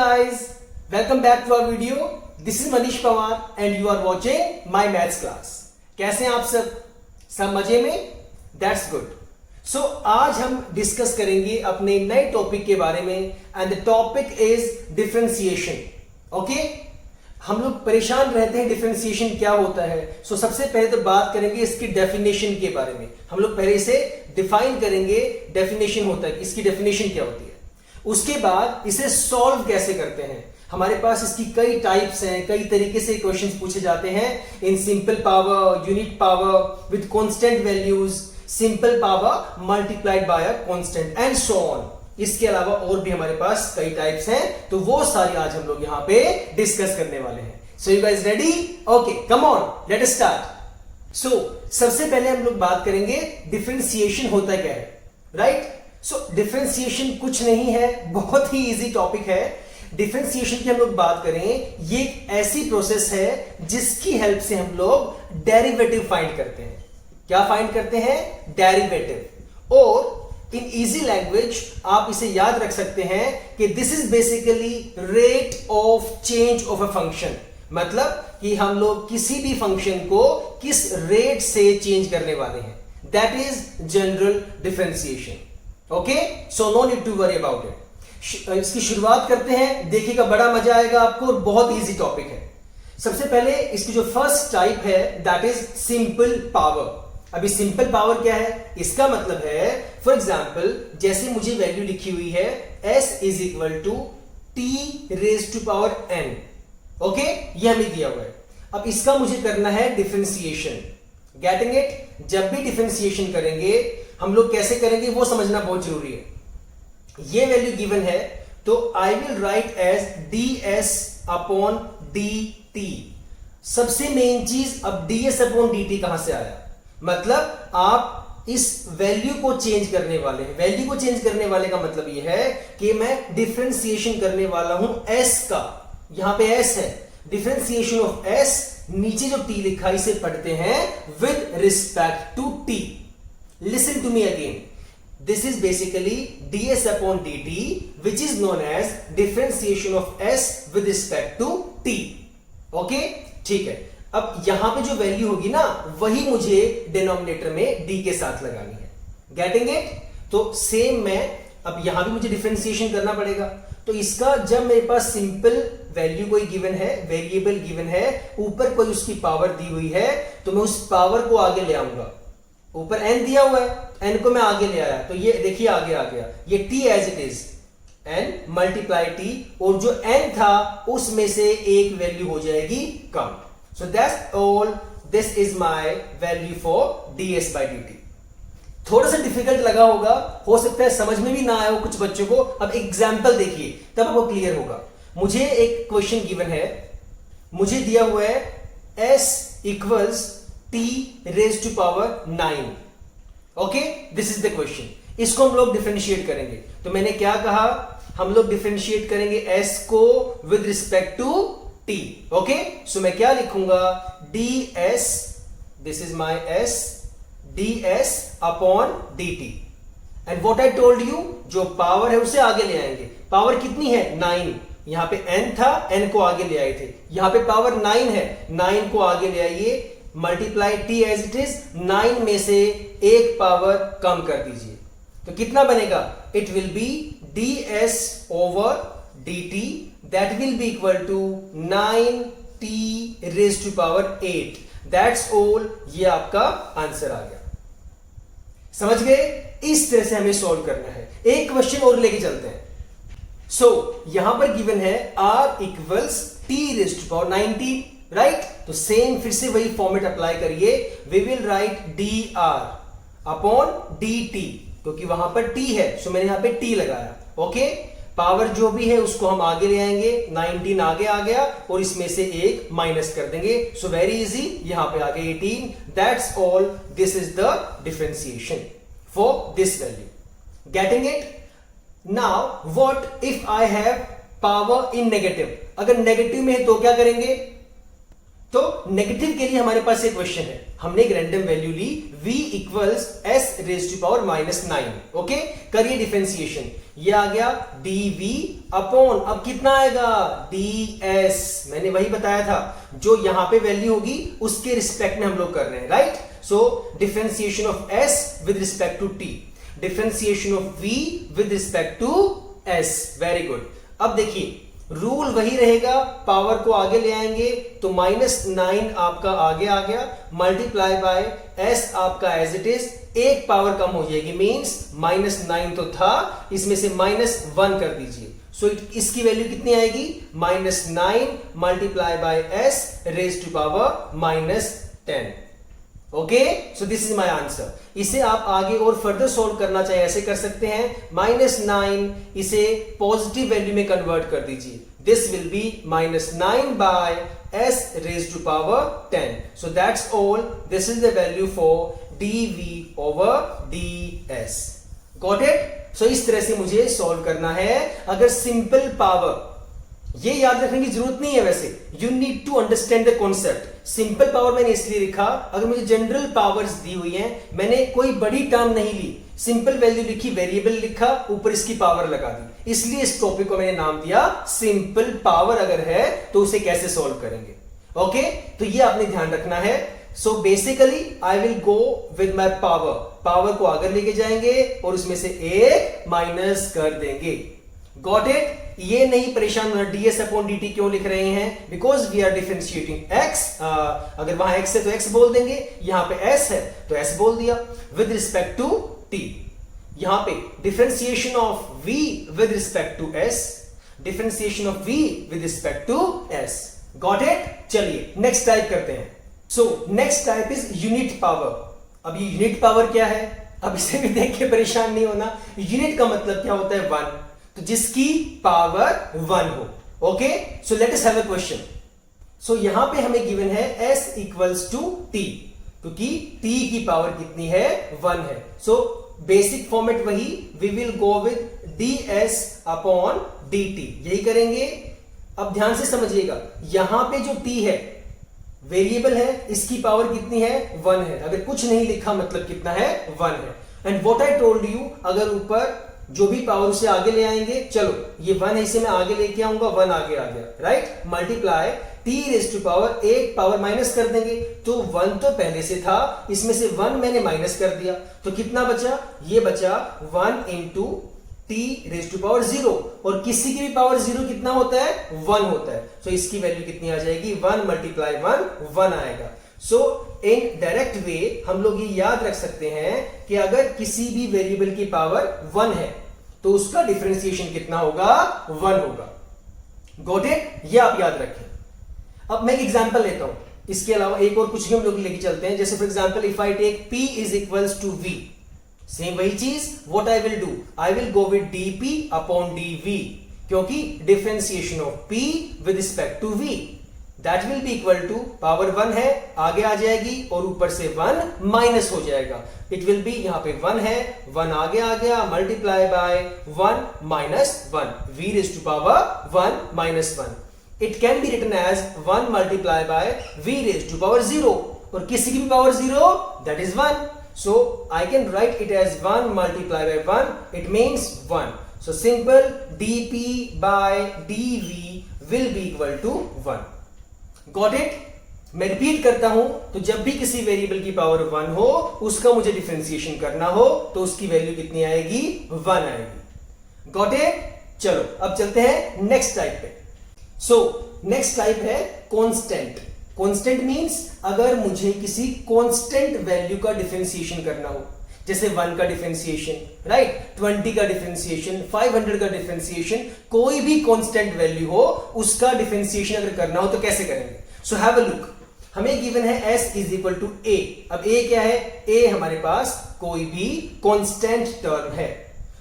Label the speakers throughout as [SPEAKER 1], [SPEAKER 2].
[SPEAKER 1] guys, welcome back to our video. This is Manish Pawar and you are watching my maths class. कैसे हैं आप सब मजे में? That's good. So आज हम डिस्कस करेंगे अपने नए टॉपिक के बारे में and the topic is differentiation. Okay, हम लोग परेशान रहते हैं डिफरेंशिएशन क्या होता है. सो सबसे पहले तो बात करेंगे इसकी डेफिनेशन के बारे में. हम लोग पहले इसे डिफाइन करेंगे. डेफिनेशन होता है, इसकी डेफिनेशन क्या होती है. उसके बाद इसे सॉल्व कैसे करते हैं. हमारे पास इसकी कई टाइप्स हैं, कई तरीके से क्वेश्चंस पूछे जाते हैं. In simple power, unit power with constant values, simple power multiplied by a constant and so on. इसके अलावा और भी हमारे पास कई टाइप्स हैं, तो वो सारी आज हम लोग यहां पे डिस्कस करने वाले हैं. So you guys ready? Okay, come on, let us start. So सबसे पहले हम लोग बात करेंगे डिफरेंशिएशन होता क्या है. राइट? सो डिफरेंशिएशन कुछ नहीं है, बहुत ही इजी टॉपिक है. डिफरेंशिएशन की हम लोग बात करें, ये एक ऐसी प्रोसेस है जिसकी हेल्प से हम लोग डेरिवेटिव फाइंड करते हैं. क्या फाइंड करते हैं? डेरिवेटिव. और इन इजी लैंग्वेज आप इसे याद रख सकते हैं कि this is basically rate of change of a function. मतलब कि हम लोग किसी भी फंक्शन को किस रेट से चेंज करने वाले हैं. That is general differentiation. Okay, so no need to worry about it. इसकी शुरुआत करते हैं. देखिएगा, बड़ा मजा आएगा आपको और बहुत इजी टॉपिक है. सबसे पहले इसकी जो फर्स्ट टाइप है दैट इज सिंपल पावर. अभी सिंपल पावर क्या है? इसका मतलब है, फॉर एग्जाम्पल जैसे मुझे वैल्यू लिखी हुई है s is equal to t raise to power n. Okay, यह हमें दिया हुआ है. अब इसका मुझे करना है डिफरेंशिएशन. Getting it? जब भी डिफरेंशिएशन करेंगे हम लोग कैसे करेंगे वो समझना बहुत जरूरी है. ये वैल्यू गिवन है तो I will write as ds upon dt. सबसे मेन चीज, अब ds अपॉन dt कहां से आया? मतलब आप इस वैल्यू को चेंज करने वाले हैं. वैल्यू को चेंज करने वाले का मतलब यह है कि मैं डिफरेंशिएशन करने वाला हूं s का. यहां पे s है, डिफरेंशिएशन ऑफ s. नीचे जो t लिखा इसे पढ़ते हैं with respect to t. Listen to me again. This is basically ds upon dt which is known as differentiation of s with respect to t. Okay? ठीक है. अब यहां पे जो वैल्यू होगी ना वही मुझे डिनोमिनेटर में d के साथ लगानी है. Getting it? तो सेम मैं अब यहां भी मुझे डिफरेंशिएशन करना पड़ेगा. तो इसका जब मेरे पास सिंपल वैल्यू कोई गिवन है, वेरिएबल गिवन है, ऊपर कोई उसकी पावर दी हुई है, तो मैं उस पावर को आगे ले आऊंगा. ऊपर n दिया हुआ है, n को मैं आगे ले आया तो ये देखिए आगे आ गया. ये t as it is, n multiply t, और जो n था उसमें से एक वैल्यू हो जाएगी कम. So that's all. This is my value for ds by dt. थोड़ा सा डिफिकल्ट लगा होगा, हो सकता है समझ में भी ना आया हो कुछ बच्चों को. अब एग्जाम्पल देखिए तब आपको क्लियर होगा. मुझे एक क्वेश्चन गिवन है, मुझे दिया हुआ है s equals t raise to power 9. Okay, this is the question. इसको हम लोग डिफरेंशिएट करेंगे. तो मैंने क्या कहा? हम लोग डिफरेंशिएट करेंगे s को with respect to t. Okay, so मैं क्या लिखूंगा? ds, this is my s, ds upon dt. And what I told you, जो पावर है उसे आगे ले आएंगे. पावर कितनी है? 9. यहां पे n था, n को आगे ले आए थे. यहां पे पावर 9 है, 9 को आगे ले आइए. Multiply t as it is, 9 में से एक पावर कम कर दीजिए तो कितना बनेगा? It will be ds over dt. That will be equal to 9t raise to power 8. That's all. ये आपका आंसर आ गया. समझ गए? इस तरह से हमें सॉल्व करना है. एक क्वेश्चन और लेके चलते हैं. सो यहां पर गिवन है r equals t raise to power 19. Right? तो सेम फिर से वही फॉर्मेट अप्लाई करिए. We will write dr upon dt, क्योंकि वहां पर t है सो मैंने यहां पे t लगाया. ओके, पावर जो भी है उसको हम आगे ले आएंगे. 19 आगे आ गया और इसमें से एक माइनस कर देंगे. सो वेरी इजी, यहां पे आ गए 18. That's all. This is the differentiation for this value. Getting it? Now what if I have power in negative? अगर नेगेटिव में है तो क्या करेंगे? तो नेगेटिव के लिए हमारे पास एक क्वेश्चन है, हमने एक रैंडम वैल्यू ली v equals s raise to power -9। Okay, करिए डिफरेंशिएशन, ये आ गया dv अपॉन, अब कितना आएगा ds, मैंने वही बताया था, जो यहां पे वैल्यू होगी उसके रिस्पेक्ट में हम लोग कर रहे हैं, right. So differentiation of s with respect to t, differentiation of v with respect to s, very good. अब देखिए रूल वही रहेगा, पावर को आगे ले आएंगे तो -9 आपका आगे आ गया, मल्टीप्लाई बाय s आपका एज इट इज, एक पावर कम हो जाएगी, मींस -9 तो था, इसमें से -1 कर दीजिए। सो इसकी वैल्यू कितनी आएगी, -9 multiply by s raise to power -10। Okay, so this is my answer. इसे आप आगे और फर्दर सोल्व करना चाहे ऐसे कर सकते हैं, -9 इसे पॉजिटिव वैल्यू में कन्वर्ट कर दीजिए, this will be -9 by s raise to power 10। So that's all, this is the value for dv over ds। Got it. So इस तरह से मुझे सोल्व करना है। अगर सिंपल पावर, ये याद रखने की जरूरत नहीं है, वैसे you need to understand the concept. Simple power मैंने इसलिए लिखा, अगर मुझे जनरल पावर्स दी हुई हैं, मैंने कोई बड़ी टर्म नहीं ली, सिंपल वैल्यू लिखी, वेरिएबल लिखा, ऊपर इसकी पावर लगा दी, इसलिए इस टॉपिक को मैंने नाम दिया सिंपल पावर। अगर है तो उसे कैसे सॉल्व करेंगे, ओके, तो ये आपने ध्यान रखना है। So basically I will go with my power, power को आगे लेके जाएंगे और उसमें से एक माइनस कर देंगे। Got it. ये नहीं परेशान होना ds अपॉन dt क्यों लिख रहे हैं, because we are differentiating x, अगर वहां x है तो x बोल देंगे, यहां पे s है तो s बोल दिया, विद रिस्पेक्ट टू t। यहां पे differentiation of v with respect to s, differentiation of v with respect to s। Got it. चलिए नेक्स्ट टाइप करते हैं। So next type is unit power. अब ये यूनिट पावर क्या है, अब इसे भी देख के परेशान नहीं होना। यूनिट का मतलब क्या होता है, 1, तो जिसकी पावर 1 हो। Okay, so let us have a question. So यहां पे हमें गिवन है s इक्वल्स टू t, क्योंकि t की पावर कितनी है, 1 है। सो बेसिक फॉर्मेट वही, we will go with ds upon dt, यही करेंगे। अब ध्यान से समझिएगा, यहां पे जो t है वेरिएबल है, इसकी पावर कितनी है, 1 है। अगर कुछ नहीं लिखा मतलब कितना है, 1 है। And what I told you, अगर ऊपर जो भी पावर उसे आगे ले आएंगे, चलो ये 1 है, इसे मैं आगे लेके आऊंगा, 1 आगे आ गया, right. Multiply t raise to power, एक पावर माइनस कर देंगे, तो 1 तो पहले से था, इसमें से 1 मैंने माइनस कर दिया, तो कितना बचा, ये बचा 1 into t raise to power 0, और किसी की भी पावर 0 कितना होता है, 1 होता है। सो इसकी वैल्यू कितनी आ जाएगी, 1 मल्टीप्लाई 1 आएगा। सो इन डायरेक्ट वे हम लोग ये याद रख सकते हैं कि अगर किसी भी वेरिएबल की पावर 1 है तो उसका डिफरेंशिएशन कितना होगा, 1 होगा। गॉट इट, ये आप याद रखें। अब मैं एक एग्जांपल लेता हूं, इसके अलावा एक और कुछ भी हम लोग लेके चलते हैं। जैसे for example if I take p is equals to v, same वही चीज, what I will do, I will go with dp upon dv, क्योंकि differentiation of p with respect to v, that will be equal to, power 1 है, आगे आ जाएगी और ऊपर से 1 minus हो जाएगा। इट विल बी, यहां पे 1 है, 1 आगे आ गया, multiply by 1 minus 1, v raise to power 1 minus 1। It can be written as 1 multiply by v raise to power 0, और किसी की भी power 0, that is 1। So I can write it as 1 multiply by 1, it means 1। So simple dp by dv will be equal to 1। Got it. मैं repeat करता हूं, तो जब भी किसी वेरिएबल की पावर 1 हो, उसका मुझे डिफरेंशिएशन करना हो, तो उसकी वैल्यू कितनी आएगी, 1 आएगी। Got it. चलो अब चलते हैं नेक्स्ट टाइप पे। सो नेक्स्ट टाइप है कांस्टेंट। कांस्टेंट मींस अगर मुझे किसी कांस्टेंट वैल्यू का डिफरेंशिएशन करना हो, जैसे 1 का डिफरेंशिएशन, राइट, 20 का डिफरेंशिएशन, 500 का डिफरेंशिएशन, कोई भी कांस्टेंट वैल्यू हो उसका डिफरेंशिएशन अगर करना हो तो कैसे करेंगे। सो हैव अ लुक, हमें गिवन है s is equal to a। अब a क्या है, a हमारे पास कोई भी कांस्टेंट टर्म है।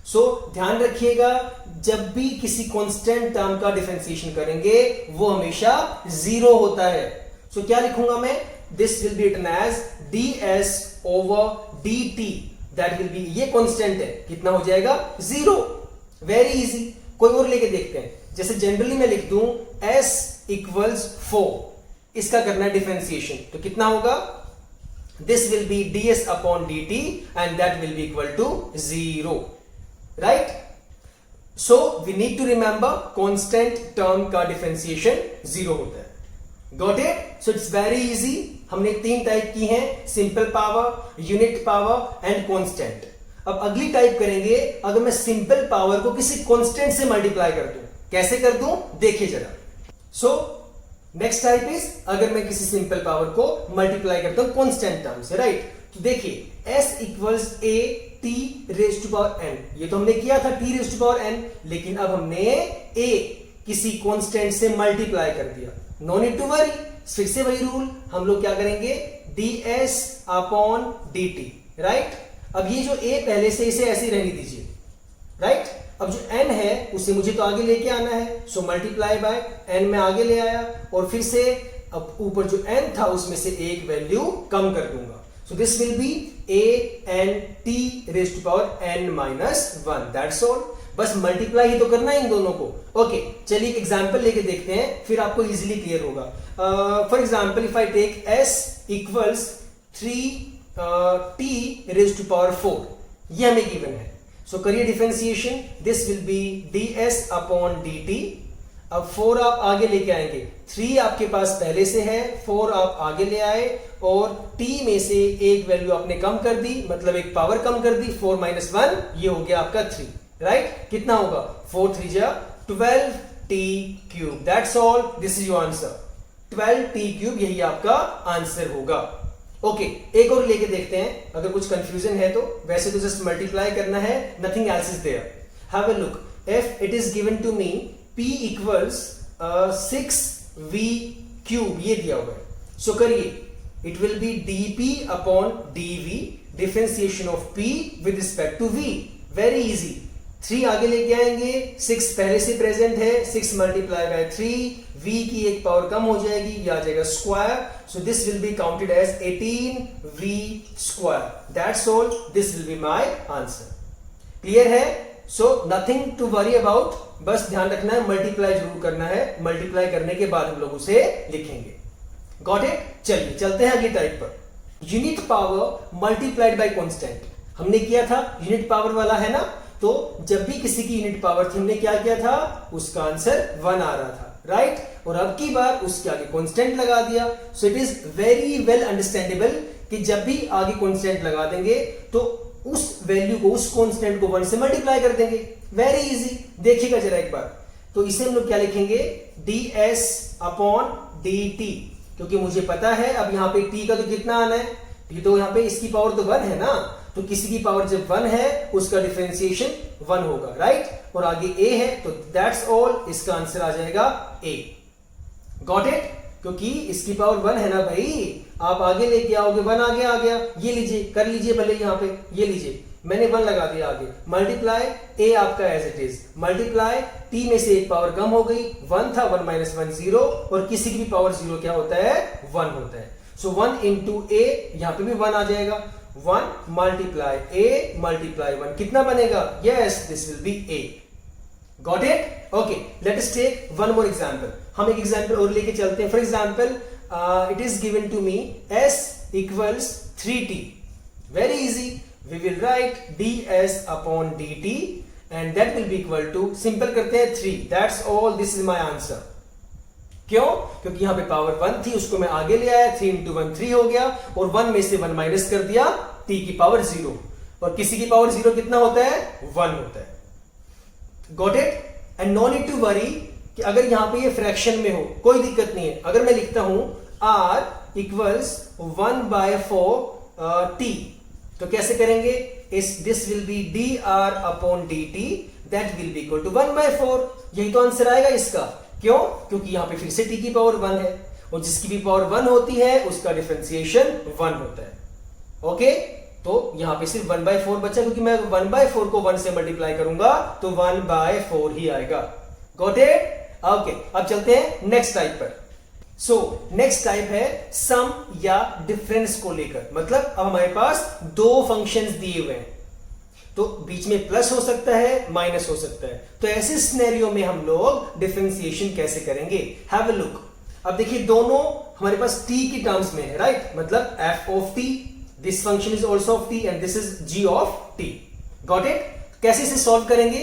[SPEAKER 1] सो ध्यान रखिएगा, जब भी किसी कांस्टेंट टर्म का डिफरेंशिएशन करेंगे वो हमेशा 0 होता है। सो क्या लिखूंगा मैं, this will be written as ds over dt, that will be, ये कांस्टेंट है, कितना हो जाएगा, 0। Very easy. कोई और लेके देखते हैं, जैसे जनरली मैं लिख दूं s इक्वल्स 4, इसका करना है डिफरेंशिएशन, तो कितना होगा, this will be ds upon dt and that will be equal to 0, right. So we need to remember constant term का डिफरेंशिएशन 0 होता है, got it. So it's very easy. हमने 3 टाइप की हैं, simple power, unit power and constant. अब अगली type करेंगे, अगर मैं सिंपल पावर को किसी कांस्टेंट से मल्टीप्लाई कर दूं, कैसे कर दूं देखिए जरा। सो नेक्स्ट टाइप इज, अगर मैं किसी सिंपल पावर को मल्टीप्लाई करता हूं कांस्टेंट टर्म से, राइट। तो देखिए s equals a t raise to power n, ये तो हमने किया था t raise to power n, लेकिन अब हमने a किसी कांस्टेंट से मल्टीप्लाई कर दिया। नो नीड टू वरी, फिर से वही रूल, हम लोग क्या करेंगे, ds अपॉन dt, राइट। अब ये जो a पहले से, इसे ऐसे ही रहने दीजिए, राइट। अब जो n है उसे मुझे तो आगे लेके आना है, सो मल्टीप्लाई बाय n में आगे ले आया, और फिर से अब ऊपर जो n था उसमें से एक वैल्यू कम कर दूंगा, so this will be a n t raise to power n minus 1, that's all. बस मल्टीप्लाई ही तो करना है इन दोनों को। ओके, चलिए एक एग्जांपल लेके देखते हैं, फिर आपको इजीली क्लियर होगा। For example if I take s equals 3 t raise to power 4, ये हमें गिवन है। सो करिए differentiation, this will be ds upon dt। अब 4 आप आगे लेके आएंगे, 3 आपके पास पहले से है, 4 आप आगे ले आए, और t में से एक वैल्यू आपने कम कर दी, मतलब एक पावर कम कर दी, 4 माइनस 1, ये हो गया आपका 3, राइट। कितना होगा, 4 3 जा 12t cube, that's all, this is your answer, 12t cube, यही आपका आंसर होगा। ओके, एक और लेके देखते हैं, अगर कुछ कंफ्यूजन है तो। वैसे तो जस्ट मल्टीप्लाई करना है, nothing else is there. Have a look, if it is given to me p equals 6v cube, ये दिया हुआ है। सो करिए, it will be dp upon dv, differentiation of p with respect to v, very easy. 3 आगे लेके आएंगे, 6 पहले से प्रेजेंट है, 6 मल्टीप्लाई बाय 3, v की एक पावर कम हो जाएगी, ये आ जाएगा square, so this will be counted as 18v square, that's all, this will be my answer. Clear है? So nothing to worry about, बस ध्यान रखना है मल्टीप्लाई जरूर करना है, मल्टीप्लाई करने के बाद हम लोग उसे लिखेंगे। Got it? चलिए चलते हैं अगली टाइप पर। Unit power multiplied by constant, हमने किया था, यूनिट पावर वाला है ना, तो जब भी किसी की यूनिट पावर थी हमने क्या किया था, उसका आंसर 1 आ रहा था, राइट। और अब की बार उसके आगे कांस्टेंट लगा दिया। So it is very well understandable कि जब भी आगे कांस्टेंट लगा देंगे तो उस वैल्यू को, उस कांस्टेंट को 1 से मल्टीप्लाई कर देंगे, वेरी इजी। देखिएगा जरा एक बार, तो इसे हम लोग क्या लिखेंगे, ds अपॉन dt, क्योंकि मुझे पता है अब यहां पे t का तो कितना आना है, ये तो यहां पे इसकी पावर तो 1 है ना, तो किसी की पावर जब 1 है उसका डिफरेंशिएशन 1 होगा, राइट। और आगे a है, तो दैट्स ऑल, इसका आंसर आ जाएगा a। Got it? क्योंकि इसकी पावर 1 है ना भाई, आप आगे लेके आओगे, 1 आगे आ गया, ये लीजिए, कर लीजिए भले यहां पे, ये लीजिए, मैंने 1 लगा दिया आगे, मल्टीप्लाई a आपका as it is, multiply t में से एक पावर कम हो गई, 1 था, 1 माइनस 1 0, और किसी की भी पावर 0 क्या होता है, 1 होता है। सो 1 इंटू a, यहां पे भी 1 आ जाएगा, 1 मल्टीप्लाई a मल्टीप्लाई 1, कितना बनेगा, yes, this will be a। Got it? Okay, let us take one more example, हम एक एग्जांपल और लेके चलते हैं। For example it is given to me s equals 3t, very easy, we will write ds upon dt and that will be equal to, simple करते हैं 3, that's all, this is my answer. क्यों? क्योंकि यहां पे power 1 थी, उसको मैं आगे ले आया, 3 इंटू 1 3 हो गया, और 1 में से 1 माइनस कर दिया, t की पावर 0, और किसी की पावर 0 कितना होता है, 1 होता है। Got it? And no need to worry कि अगर यहां पे ये फ्रैक्शन में हो, कोई दिक्कत नहीं है। अगर मैं लिखता हूं r इक्वल्स 1/4 t, तो कैसे करेंगे, this will be dr upon dt, that will be equal to 1/4, यही तो आंसर आएगा इसका। क्यों? क्योंकि यहां पे फिर से t की पावर 1 है, और जिसकी भी पावर 1 होती है उसका डिफरेंशिएशन 1 होता है। ओके, तो यहां पे सिर्फ 1/4 बचा, क्योंकि मैं 1/4 को 1 से मल्टीप्लाई करूंगा तो 1/4 ही आएगा। Got it? ओके, अब चलते हैं नेक्स्ट टाइप पर। सो नेक्स्ट टाइप है सम या डिफरेंस को लेकर, मतलब अब हमारे पास 2 फंक्शंस दिए हुए हैं, तो बीच में प्लस हो सकता है, माइनस हो सकता है, तो ऐसे सिनेरियो में हम लोग डिफरेंशिएशन कैसे करेंगे, हैव अ लुक। अब देखिए दोनों हमारे पास t की टर्म्स में है, राइट? मतलब f of t, this function is also of t and this is g of t. Got it? कैसे इसे सॉल्व करेंगे?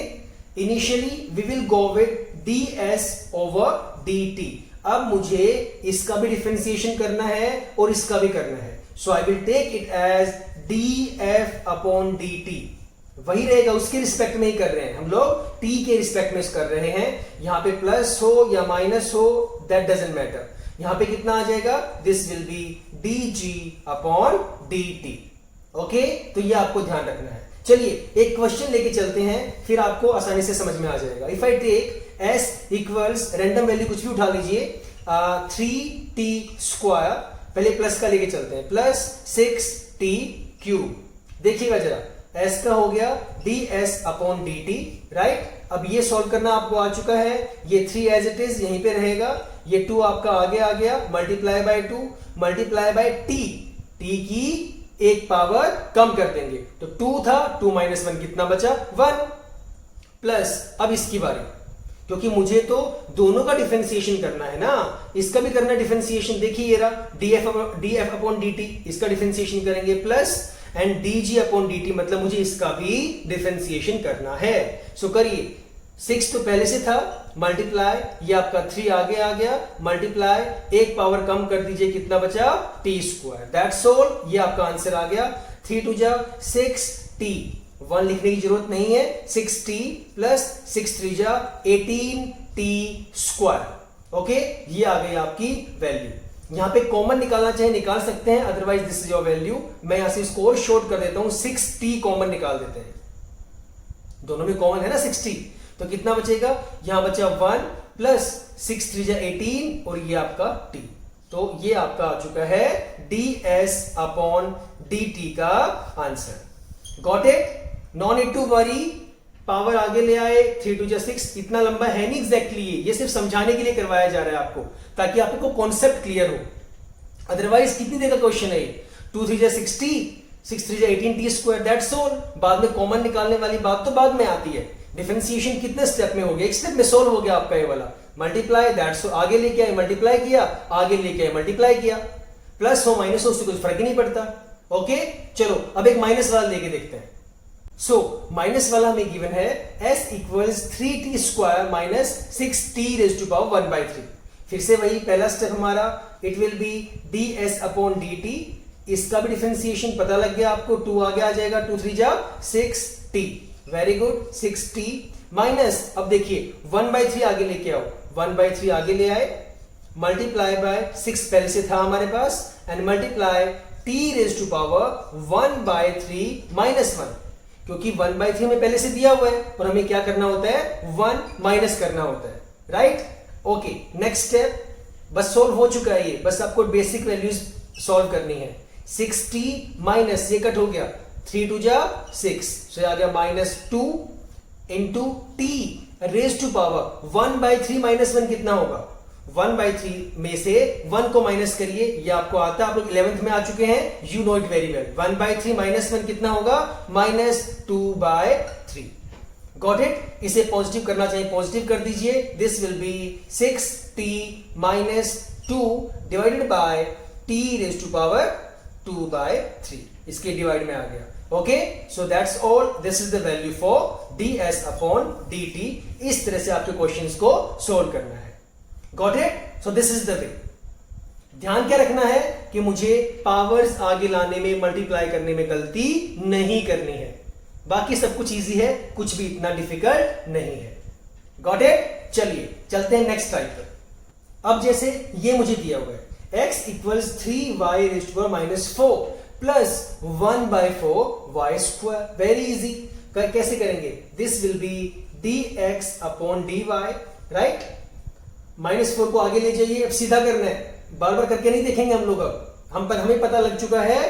[SPEAKER 1] Initially we will go with ds over dt. अब मुझे इसका भी डिफरेंशिएशन करना है और इसका भी करना है. So I will take it as df upon dt. वही रहेगा, उसके रिस्पेक्ट में ही कर रहे हैं हम लोग, t के रिस्पेक्ट में कर रहे हैं. यहां पे प्लस हो या माइनस हो, दैट डजंट मैटर. यहां पे कितना आ जाएगा? This will B dg upon dt. Okay, तो ये आपको ध्यान रखना है. चलिए एक क्वेश्चन लेके चलते हैं, फिर आपको आसानी से समझ में आ जाएगा. If I take s equals random value कुछ भी उठा लीजिए, 3t स्क्वायर, पहले प्लस का लेके चलते हैं, प्लस 6t क्यूब. देखिएगा जरा, s का हो गया ds अपॉन dt, राइट? अब ये सॉल्व करना आपको आ चुका है. ये 3 एज इट इज यहीं पे रहेगा. ये 2 आपका आगे आ गया, multiply bye 2 multiply by t की एक पावर कम कर देंगे, तो 2 था, 2 माइनस 1 कितना बचा? 1. प्लस अब इसकी बारी, क्योंकि मुझे तो दोनों का डिफरेंशिएशन करना है ना, इसका भी करना है डिफरेंशिएशन. देखिए ये रहा df अपॉन dt, इसका डिफरेंशिएशन करेंगे, plus and dg upon dt, मतलब मुझे इसका भी डिफरेंशिएशन करना है. सो करिए, 6 तो पहले से था, मल्टीप्लाई, ये आपका 3 आगे आ गया, मल्टीप्लाई, एक पावर कम कर दीजिए, कितना बचा? t square. That's all. ये आपका आंसर आ गया. 3 2 जा 6t, 1 लिखने की जरूरत नहीं है. 6t प्लस 6 3 जा 18t स्क्वायर. ओके, ये आ गई आपकी वैल्यू. यहां पे कॉमन निकालना चाहे निकाल सकते हैं, otherwise this is your value. मैं यहां से इसको और शॉर्ट कर देता हूं, 6t कॉमन निकाल देते हैं. दोनों में कॉमन है ना 6t, तो कितना बचेगा? यहां बचा 1 प्लस 6 3 जा 18 और ये आपका t. तो ये आपका आ चुका है ds अपॉन dt का answer. Got it? No need to worry. Power आगे ले आए, 3 2 जा 6, इतना लंबा है नहीं एग्जैक्टली. ये सिर्फ समझाने के लिए करवाया जा रहा है आपको, ताकि आपको कॉन्सेप्ट क्लियर हो. अदरवाइज कितनी देर का क्वेश्चन है? 2 3 जा 60, 6 3 जा 18t स्क्वायर. That's all. बाद में कॉमन निकालने वाली बात तो बाद में आती है. डिफरेंशिएशन कितने स्टेप में हो गया? एक स्टेप में सोल्व हो गया आपका ये वाला. मल्टीप्लाई, दैट्स आगे लेके आए, मल्टीप्लाई किया, आगे लेके आए, मल्टीप्लाई किया. प्लस हो माइनस हो, उससे कुछ फर्क ही नहीं पड़ता. ओके, चलो अब एक माइनस वाला लेके देखते हैं. सो माइनस वाला हमें गिवन है s equals 3t square minus 6t raise to power 1/3. फिर से वही पहला स्टेप हमारा, it will be ds upon dt. इसका भी डिफरेंशिएशन पता लग गया आपको, 2 आगे आ जाएगा, 2 3 जा 6t. Very good, 6t minus, अब देखिए 1/3 आगे लेके आओ, 1/3 आगे ले आए, मल्टीप्लाई बाय 6 पहले से था हमारे पास, and multiply t raise to power 1/3 minus 1, क्योंकि 1/3 में पहले से दिया हुआ है और हमें क्या करना होता है? 1 माइनस करना होता है, राइट? Okay, next step. बस सोल्व हो चुका है ये, बस आपको बेसिक वैल्यूज सॉल्व करनी है. 6t माइनस, ये कट हो गया, 3 2 जा 6, so आ गया minus 2 into t raise to power 1/3 minus 1 कितना होगा? 1/3 में से 1 को माइनस करिए, ये आपको आता है, आप लोग 11th में आ चुके हैं, you know it very well. 1/3 minus 1 कितना होगा? माइनस 2/3. Got it? इसे पॉजिटिव करना चाहिए, पॉजिटिव कर दीजिए. This will be 6t minus 2 divided by t raise to power 2/3. इसके डिवाइड में आ गया. Okay, so that's all. This is the value for ds upon dt. इस तरह से आपके क्वेश्चंस को सोल्व करना है. Got it? So this is the way. ध्यान क्या रखना है कि मुझे पावर्स आगे लाने में, मल्टीप्लाई करने में गलती नहीं करनी है. बाकी सब कुछ इजी है, कुछ भी इतना डिफिकल्ट नहीं है. Got it? चलिए चलते हैं नेक्स्ट टाइप पर. अब जैसे ये मुझे दिया हुआ है, x equals 3y raise to power minus 4 plus 1/4 y square. Very easy. कैसे करेंगे? This will be dx upon dy, right? -4 को आगे ले जाइए. अब सीधा करना है, बार बार करके नहीं देखेंगे हम लोग. अब हमें पता लग चुका है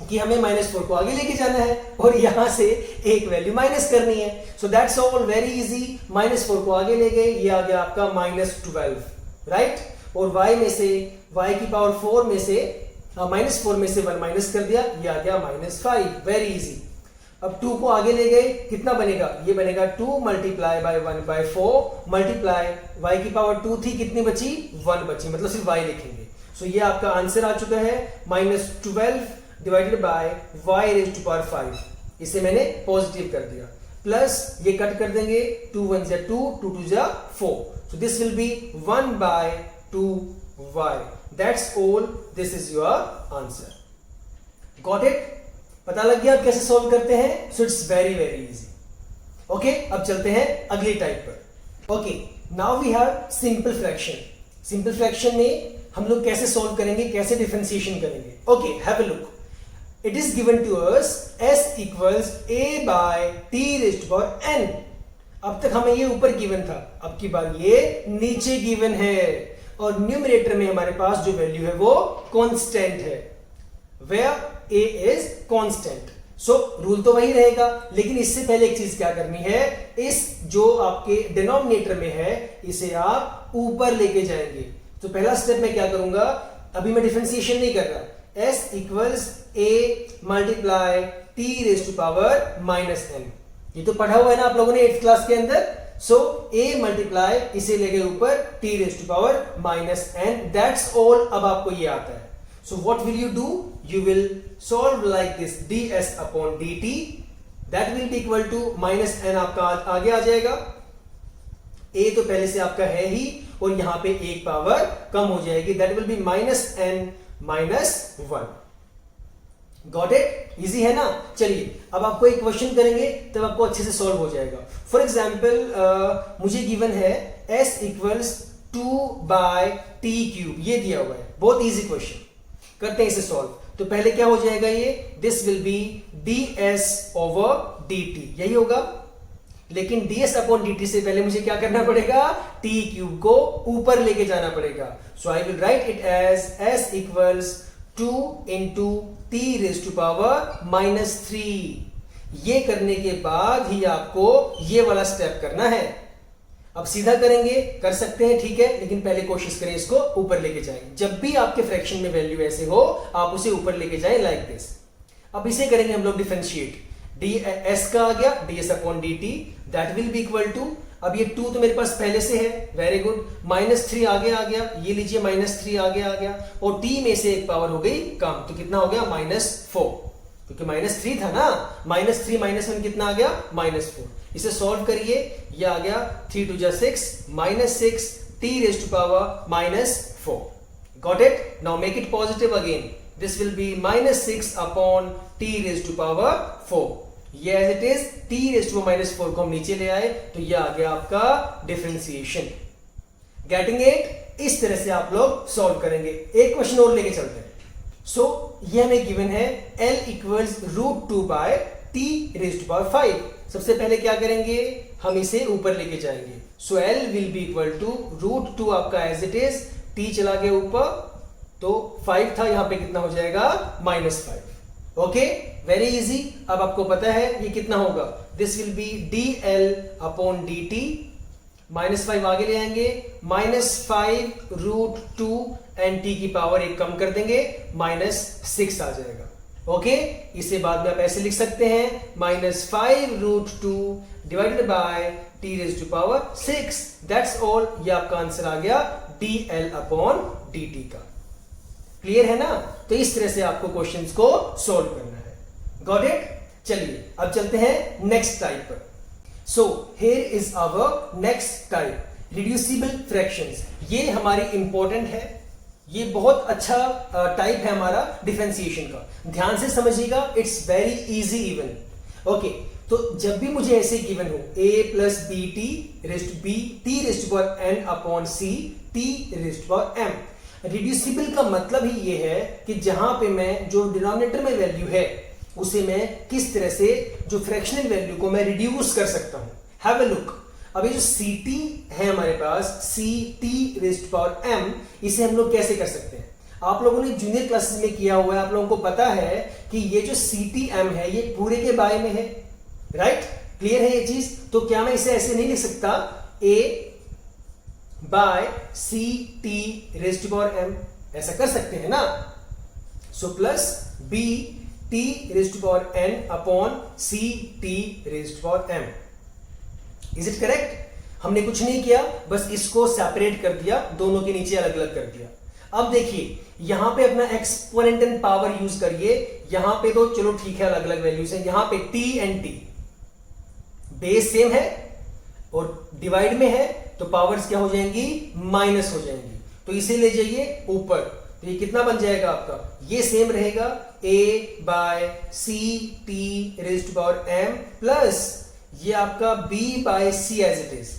[SPEAKER 1] कि हमें -4 को आगे लेके जाना है और यहां से एक वैल्यू माइनस करनी है. सो दैट्स ऑल, वेरी इजी. -4 को आगे ले गए, ये आ गया आपका -12, राइट? और y में से, y की पावर 4 में से -4 में से 1 माइनस कर दिया, ये आ गया -5. Very easy. अब 2 को आगे ले गए, कितना बनेगा, ये बनेगा 2 मल्टीप्लाई बाय 1/4 मल्टीप्लाई y की पावर 2 थी, कितनी बची, 1 बची, मतलब सिर्फ y लिखेंगे। सो ये आपका आंसर आ चुका है -12 डिवाइडेड बाय y⁵5। इसे मैंने पॉजिटिव कर दिया, प्लस ये कट कर देंगे, 2 1 जा 2, 2 2 जा 4, so this will be 1/2y। That's all, this is your answer. Got it? पता लग गया कैसे सॉल्व करते हैं? So it's very very easy. Okay, अब चलते हैं अगली टाइप पर। Okay, now we have simple fraction. Simple fraction में हम लोग कैसे सॉल्व करेंगे, कैसे डिफरेंशिएशन करेंगे? Okay, have a look. It is given to us s equals a/t⁻n। अब तक हमें ये ऊपर गिवन था, अब की बार ये नीचे गिवन है, और न्यूमरेटर में हमारे पास जो वैल्यू है वो कांस्टेंट है, where a is constant. So rule तो वही रहेगा, लेकिन इससे पहले एक चीज क्या करनी है, इस जो आपके डिनोमिनेटर में है इसे आप ऊपर लेके जाएंगे। तो पहला स्टेप मैं क्या करूंगा, अभी मैं डिफरेंशिएशन नहीं कर रहा, s equals a multiply t⁻n। ये तो पढ़ा हुआ है ना आप लोगों ने 8th क्लास के अंदर। सो a मल्टीप्लाई इसे ले गए ऊपर t⁻n, दैट्स ऑल। अब आपको ये आता है। So what will you do, you will solve like this, ds upon dt that will be equal to -n। आपका आगे आ जाएगा, a तो पहले से आपका है ही, और यहां पे एक पावर कम हो जाएगी, that will be -n -1। Got it? Easy है ना? चलिए अब आपको एक क्वेश्चन करेंगे तब आपको अच्छे से सॉल्व हो जाएगा। फॉर एग्जाम्पल मुझे गिवन है s इक्वल्स 2/t³, ये दिया हुआ है, बहुत इजी क्वेश्चन। करते हैं इसे सॉल्व। तो पहले क्या हो जाएगा, ये दिस विल बी ds/dt, यही होगा। लेकिन ds/dt से पहले मुझे क्या करना पड़ेगा, t³ को ऊपर लेके जाना पड़ेगा। So I will write it as s equals 2 × t⁻³ ये करने के बाद ही आपको ये वाला स्टेप करना है। अब सीधा करेंगे, कर सकते हैं, ठीक है, लेकिन पहले कोशिश करें इसको ऊपर लेके जाएं। जब भी आपके फ्रैक्शन में वैल्यू ऐसे हो, आप उसे ऊपर लेके जाएं लाइक दिस। अब इसे करेंगे हम लोग डिफरेंशिएट, ds का आ गया ds/dt, that will be equal to, अब ये 2 तो मेरे पास पहले से है, वेरी गुड, -3 आगे आ गया, ये लीजिए -3 आगे आ गया, और t में से एक पावर हो गई कम, तो कितना हो गया, -4, क्योंकि -3 था ना, -3 -1 कितना आ गया, -4। इसे सॉल्व करिए, ये आ गया 3 2 जा 6, -6 t⁻⁻4। Got it? Now make it positive again, this will B -6 upon t⁻⁴। ये एज इट इज, t⁻⁴ को हम नीचे ले आए, तो ये आ गया आपका डिफरेंशिएशन। Getting it? इस तरह से आप लोग सॉल्व करेंगे। एक क्वेश्चन और लेके चलते हैं। सो ये हमें गिवन है l इक्वल्स √2/t⁵5। सबसे पहले क्या करेंगे, हम इसे ऊपर लेके जाएंगे। So l will be equal to √2 आपका एज इट इज, t चला गया ऊपर, तो 5 था, यहां पे कितना हो जाएगा, -5। Okay, very easy. अब आपको पता है ये कितना होगा, दिस विल बी dl/dt, -5 आगे ले आएंगे, -5√2 एंड t की पावर एक कम कर देंगे, -6 आ जाएगा। ओके, इसे बाद में आप ऐसे लिख सकते हैं, -5√2 divided by t⁻⁶, that's all. ये आपका आंसर आ गया dl/dt का। क्लियर है ना? तो इस तरह से आपको क्वेश्चंस को सॉल्व करना है। Got it? चलिए अब चलते हैं नेक्स्ट टाइप पर। So here is our next type, reducible fractions. ये हमारी इंपॉर्टेंट है, ये बहुत अच्छा टाइप है हमारा डिफरेंशिएशन का। ध्यान से समझिएगा, it's very easy even. Okay, तो जब भी मुझे ऐसे गिवन हो a + bt⁻n/c t⁻m, रिड्यूसिबल का मतलब ही ये है कि जहां पे मैं जो डिनोमिनेटर में वैल्यू है उसे मैं किस तरह से जो फ्रैक्शनल वैल्यू को मैं रिड्यूस कर सकता हूं। Have a look. अब ये जो ct है हमारे पास, ct⁻m, इसे हम लोग कैसे कर सकते हैं? आप लोगों ने जूनियर क्लासेस में किया हुआ है, आप लोगों को पता है कि ये जो ctm है ये पूरे के बाय में है, राइट? क्लियर है ये चीज? तो क्या मैं इसे ऐसे नहीं लिख सकता, a/ct⁻m, ऐसा कर सकते हैं ना? So plus b t raised to power n upon c t raised to power m. Is it correct? हमने कुछ नहीं किया, बस इसको सेपरेट कर दिया, दोनों के नीचे अलग अलग कर दिया। अब देखिए यहां पे अपना एक्सपोनेंट एंड पावर यूज करिए। यहां पे तो चलो ठीक है अलग अलग वैल्यूज है, यहां पे t and t base same है और डिवाइड में है तो पावर्स क्या हो जाएंगी, माइनस हो जाएंगी, तो इसे ले जाइए ऊपर, तो ये कितना बन जाएगा आपका, ये सेम रहेगा a by c t raise to power m plus ये आपका b by c as it is.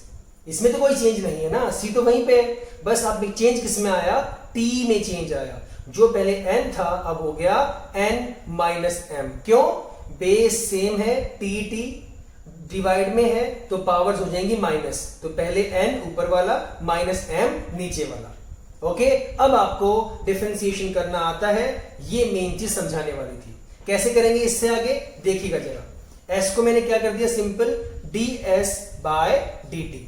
[SPEAKER 1] इसमें तो कोई चेंज नहीं है ना, c तो वहीं पे है, बस आप चेंज किस में आया, t में चेंज आया। जो पहले n था अब हो गया n माइनस m। क्यों, बेस सेम है, टी डिवाइड में है तो पावर्स हो जाएंगी माइनस, तो पहले n ऊपर वाला माइनस m नीचे वाला। ओके, अब आपको डिफरेंशिएशन करना आता है, ये मेन चीज समझाने वाली थी। कैसे करेंगे इससे आगे देखिएगा जरा। s को मैंने क्या कर दिया, सिंपल ds बाय dt,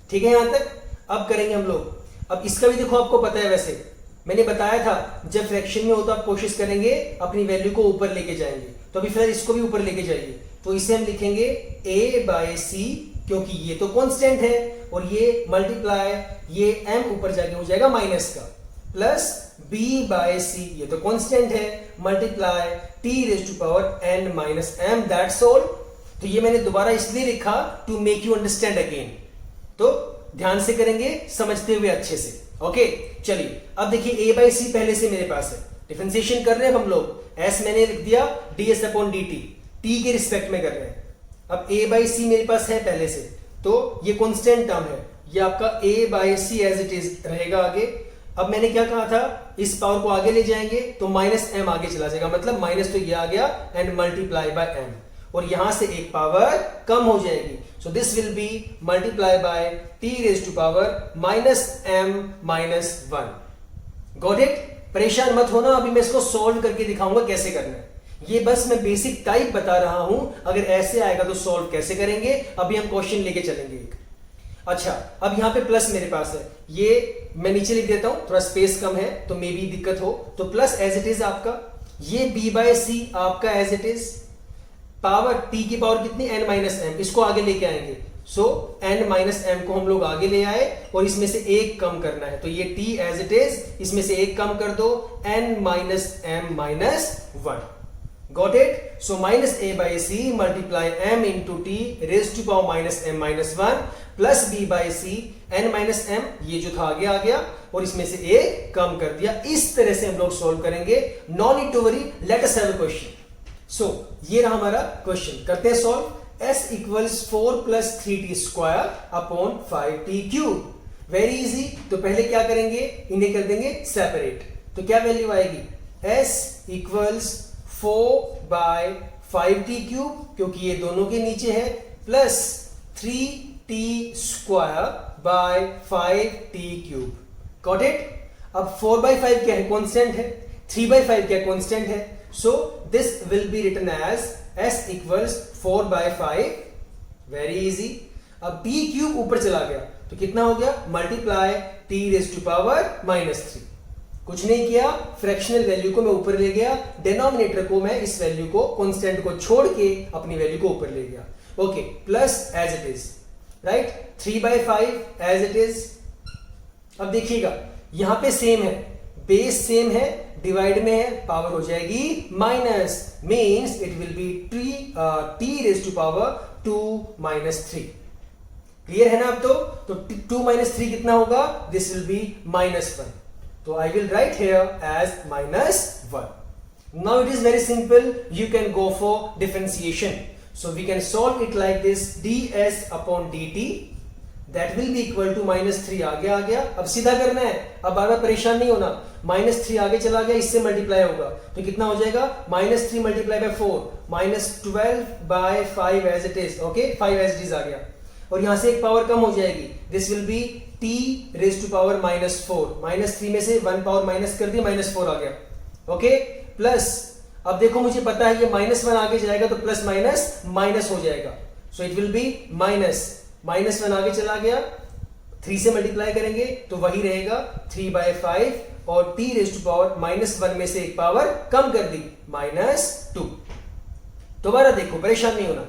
[SPEAKER 1] ठीक है यहां तक। अब करेंगे हम लोग, अब इसका भी देखो आपको पता है, वैसे मैंने बताया था जब फ्रैक्शन में हो तो आप कोशिश करेंगे अपनी वैल्यू को ऊपर लेके जाएंगे, तो अभी फिर इसको भी ऊपर लेके जाइए, तो इसे हम लिखेंगे a बाय सी, क्योंकि ये तो कांस्टेंट है और ये मल्टीप्लाई ये m ऊपर जाके हो जाएगा माइनस का, प्लस b बाय सी, ये तो कांस्टेंट है, multiply t raise to power n minus m, that's all. तो ये मैंने दोबारा इसलिए लिखा to make you understand again, तो ध्यान से करेंगे समझते हुए अच्छे से। ओके चलिए, अब देखिए a बाय सी पहले से मेरे पास है, डिफरेंशिएशन कर रहे हैं हम लोग, s मैंने लिख दिया ds अपॉन dt, t के रिस्पेक्ट में कर रहे हैं। अब a बाई सी मेरे पास है पहले से, तो ये कांस्टेंट टर्म है, ये आपका a by c as it is रहेगा आगे। अब मैंने क्या कहा था, इस पावर को आगे ले जाएंगे तो माइनस m आगे चला जाएगा, मतलब माइनस तो ये आ गया एंड मल्टीप्लाई बाय m, और यहां से एक पावर कम हो जाएगी, so this will be multiply by t raise to power minus m minus 1। Got it? परेशान मत होना, अभी मैं इसको सॉल्व करके दिखाऊंगा कैसे करना है। ये बस मैं बेसिक टाइप बता रहा हूं, अगर ऐसे आएगा तो सॉल्व कैसे करेंगे, अभी हम क्वेश्चन लेके चलेंगे एक। अच्छा, अब यहां पे प्लस मेरे पास है, ये मैं नीचे लिख देता हूं, थोड़ा स्पेस कम है तो मे बी दिक्कत हो, तो प्लस एज इट इज आपका, ये b बाय सी आपका as it is, power t की पावर कितनी, n माइनस m, इसको आगे लेके आएंगे, सो n माइनस m को हम लोग आगे ले आए और इसमें से एक कम करना है, तो ये t एज इट इज, इसमें से एक कम कर दो, n minus m minus 1। Got it? So minus a by c multiply m into t raised to power minus m minus 1 plus b by c n minus m, ये जो था आगे आ गया और इसमें से a कम कर दिया। इस तरह से हम लोग सॉल्व करेंगे, no need to worry, let us have a question। So ये रहा हमारा क्वेश्चन, करते हैं solve. s equals 4 plus 3t square upon 5t cube, very easy. तो पहले क्या करेंगे, इन्हें कर देंगे सेपरेट, तो क्या वैल्यू आएगी, s equals 4 bye 5t cube, क्योंकि ये दोनों के नीचे है, plus 3t square by 5t cube. Got it? अब 4 बाय 5 क्या है, कांस्टेंट है, 3 बाय 5 क्या कांस्टेंट है, so this will be written as s equals 4 by 5, very easy. अब t क्यूब ऊपर चला गया तो कितना हो गया, multiply t raise to power minus 3। कुछ नहीं किया, फ्रैक्शनल वैल्यू को मैं ऊपर ले गया, डिनोमिनेटर को मैं इस वैल्यू को कांस्टेंट को छोड़ के अपनी वैल्यू को ऊपर ले गया। Okay, plus as it is, right, 3 by 5 as it is. अब देखिएगा यहां पे सेम है, बेस सेम है, डिवाइड में है, पावर हो जाएगी minus, means it will be t raise to power 2 minus 3। Clear है ना? अब तो 2 माइनस 3 कितना होगा, this will be minus 1, so I will write here as minus 1. Now it is very simple, you can go for differentiation, so we can solve it like this, ds upon dt that will be equal to minus 3 आगे आ गया। अब सीधा करना है, अब बार-बार परेशान नहीं होना, माइनस 3 आगे चला गया, इससे मल्टीप्लाई होगा तो कितना हो जाएगा, minus 3 multiply by 4, minus 12 by 5 as it is. Okay, 5 as it is आ गया और यहां से एक पावर कम हो जाएगी, this will be t raise to power minus 4, minus 3 में से 1 पावर माइनस कर दी, माइनस 4 आ गया। ओके, प्लस अब देखो मुझे पता है ये माइनस 1 आगे जाएगा तो प्लस माइनस माइनस हो जाएगा, so it will be minus 1 आगे चला गया, 3 से मल्टीप्लाई करेंगे तो वही रहेगा 3/5 और t रेज़ टू पावर -1 में से एक पावर कम कर दी -2। दोबारा देखो, परेशान नहीं होना,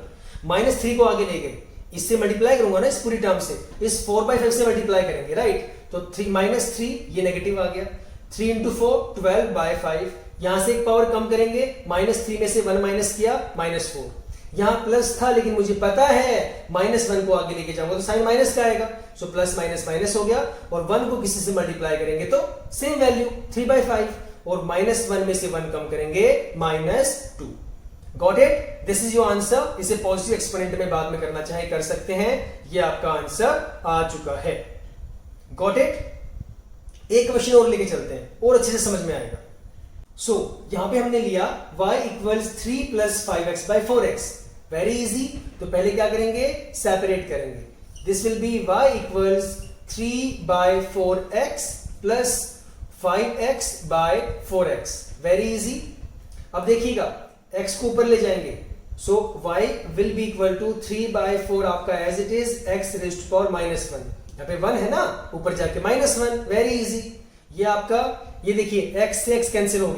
[SPEAKER 1] -3 को आगे ले गए, इससे मल्टीप्लाई करूंगा ना इस पूरी टर्म से, इस 4/5 से मल्टीप्लाई करेंगे, राइट? तो 3 ये नेगेटिव आ गया, 3 × 4 12/5, यहां से एक पावर कम करेंगे, -3 में से 1 माइनस किया -4, यहां प्लस था लेकिन मुझे पता है -1 को आगे लेके जाऊंगा तो साइन माइनस का आएगा, सो प्लस माइनस माइनस हो गया, और 1 को किसी से मल्टीप्लाई करेंगे तो सेम वैल्यू 3/5, और -1 में से 1 कम करेंगे -2। Got it? This is your answer. इसे पॉजिटिव एक्सपोनेंट में बाद में करना चाहे कर सकते हैं, ये आपका आंसर आ चुका है। Got it? एक क्वेश्चन और लेके चलते हैं और अच्छे से समझ में आएगा। सो यहां पे हमने लिया y = 3 + 5x/4x, वेरी इजी। तो पहले क्या करेंगे, सेपरेट करेंगे, this will be y = 3/4x + 5x/4x, very easy. अब देखिएगा x को ऊपर ले जाएंगे, सो y will be equal to 3/4 आपका as it is x raise to power -1, यहाँ पे 1 है ना, ऊपर जाके -1, वेरी इजी। ये आपका, ये देखिए x से x कैंसिल हो